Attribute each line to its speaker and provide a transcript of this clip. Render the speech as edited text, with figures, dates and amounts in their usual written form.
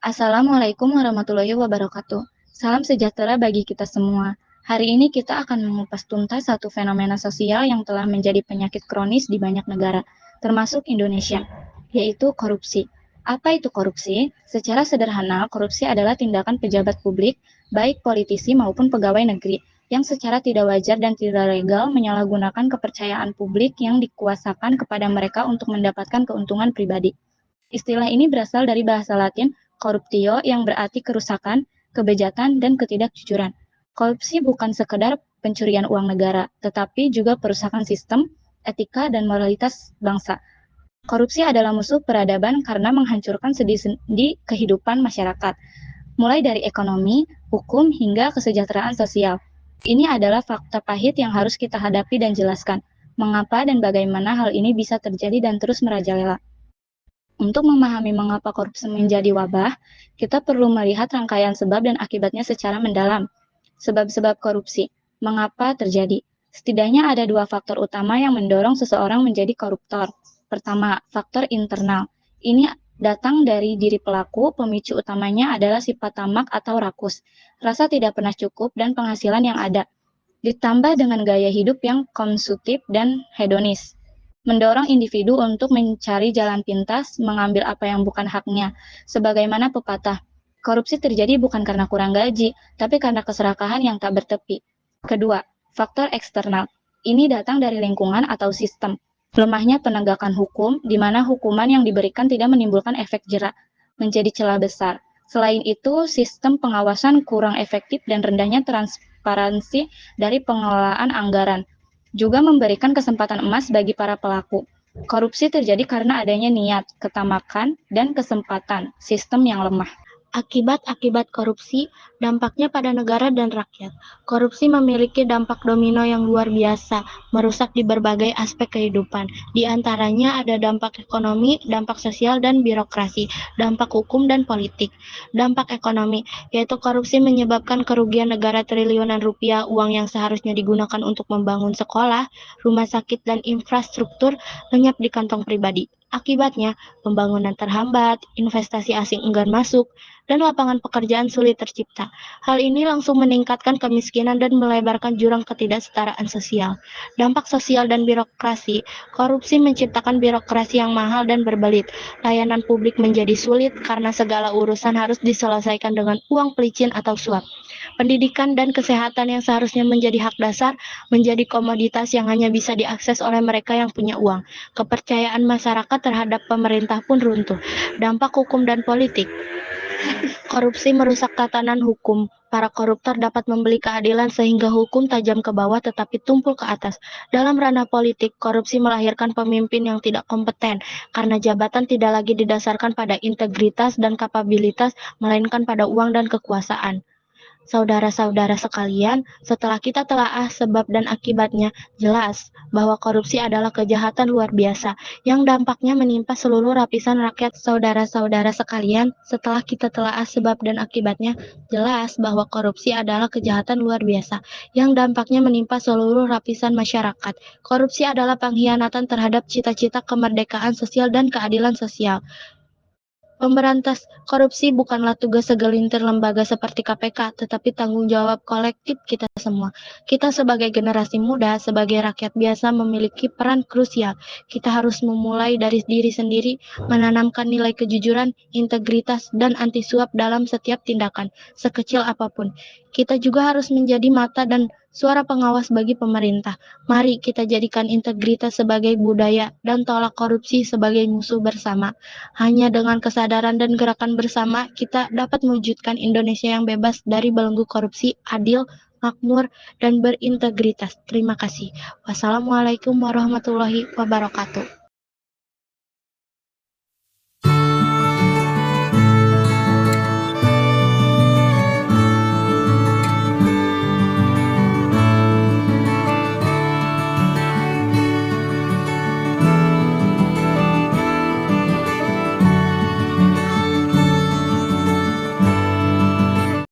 Speaker 1: Assalamualaikum warahmatullahi wabarakatuh. Salam sejahtera bagi kita semua. Hari ini kita akan mengupas tuntas satu fenomena sosial yang telah menjadi penyakit kronis di banyak negara, termasuk Indonesia, yaitu korupsi. Apa itu korupsi? Secara sederhana, korupsi adalah tindakan pejabat publik, baik politisi maupun pegawai negeri, yang secara tidak wajar dan tidak legal menyalahgunakan kepercayaan publik yang dikuasakan kepada mereka untuk mendapatkan keuntungan pribadi. Istilah ini berasal dari bahasa Latin corruptio yang berarti kerusakan, kebejatan, dan ketidakjujuran. Korupsi bukan sekedar pencurian uang negara, tetapi juga perusakan sistem, etika, dan moralitas bangsa. Korupsi adalah musuh peradaban karena menghancurkan sendi-sendi kehidupan masyarakat, mulai dari ekonomi, hukum, hingga kesejahteraan sosial. Ini adalah fakta pahit yang harus kita hadapi dan jelaskan, mengapa dan bagaimana hal ini bisa terjadi dan terus merajalela. Untuk memahami mengapa korupsi menjadi wabah, kita perlu melihat rangkaian sebab dan akibatnya secara mendalam. Sebab-sebab korupsi, mengapa terjadi? Setidaknya ada dua faktor utama yang mendorong seseorang menjadi koruptor. Pertama, faktor internal. Ini datang dari diri pelaku, pemicu utamanya adalah sifat tamak atau rakus, rasa tidak pernah cukup, dan penghasilan yang ada. Ditambah dengan gaya hidup yang konsumtif dan hedonis, mendorong individu untuk mencari jalan pintas, mengambil apa yang bukan haknya. Sebagaimana pepatah, korupsi terjadi bukan karena kurang gaji, tapi karena keserakahan yang tak bertepi. Kedua, faktor eksternal. Ini datang dari lingkungan atau sistem. Lemahnya penegakan hukum, di mana hukuman yang diberikan tidak menimbulkan efek jerak, menjadi celah besar. Selain itu, sistem pengawasan kurang efektif dan rendahnya transparansi dari pengelolaan anggaran juga memberikan kesempatan emas bagi para pelaku. Korupsi terjadi karena adanya niat, ketamakan, dan kesempatan sistem yang lemah.
Speaker 2: Akibat-akibat korupsi, dampaknya pada negara dan rakyat. Korupsi memiliki dampak domino yang luar biasa, merusak di berbagai aspek kehidupan. Di antaranya ada dampak ekonomi, dampak sosial, dan birokrasi, dampak hukum dan politik. Dampak ekonomi, yaitu korupsi menyebabkan kerugian negara triliunan rupiah, uang yang seharusnya digunakan untuk membangun sekolah, rumah sakit, dan infrastruktur lenyap di kantong pribadi. Akibatnya, pembangunan terhambat, investasi asing enggan masuk, dan lapangan pekerjaan sulit tercipta. Hal ini langsung meningkatkan kemiskinan dan melebarkan jurang ketidaksetaraan sosial. Dampak sosial dan birokrasi, korupsi menciptakan birokrasi yang mahal dan berbelit. Layanan publik menjadi sulit karena segala urusan harus diselesaikan dengan uang pelicin atau suap. Pendidikan dan kesehatan yang seharusnya menjadi hak dasar menjadi komoditas yang hanya bisa diakses oleh mereka yang punya uang. Kepercayaan masyarakat terhadap pemerintah pun runtuh. Dampak hukum dan politik, korupsi merusak tatanan hukum. Para koruptor dapat membeli keadilan sehingga hukum tajam ke bawah tetapi tumpul ke atas. Dalam ranah politik, korupsi melahirkan pemimpin yang tidak kompeten karena jabatan tidak lagi didasarkan pada integritas dan kapabilitas, melainkan pada uang dan kekuasaan. Saudara-saudara sekalian, setelah kita telaah sebab dan akibatnya, jelas bahwa korupsi adalah kejahatan luar biasa yang dampaknya menimpa seluruh lapisan rakyat. Saudara-saudara sekalian, setelah kita telaah sebab dan akibatnya, jelas bahwa korupsi adalah kejahatan luar biasa yang dampaknya menimpa seluruh lapisan masyarakat. Korupsi adalah pengkhianatan terhadap cita-cita kemerdekaan sosial dan keadilan sosial. Pemberantas korupsi bukanlah tugas segelintir lembaga seperti KPK, tetapi tanggung jawab kolektif kita semua. Kita sebagai generasi muda, sebagai rakyat biasa memiliki peran krusial. Kita harus memulai dari diri sendiri, menanamkan nilai kejujuran, integritas, dan anti suap dalam setiap tindakan, sekecil apapun. Kita juga harus menjadi mata dan suara pengawas bagi pemerintah. Mari kita jadikan integritas sebagai budaya dan tolak korupsi sebagai musuh bersama. Hanya dengan kesadaran dan gerakan bersama, kita dapat mewujudkan Indonesia yang bebas dari belenggu korupsi, adil, makmur, dan berintegritas. Terima kasih. Wassalamualaikum warahmatullahi wabarakatuh.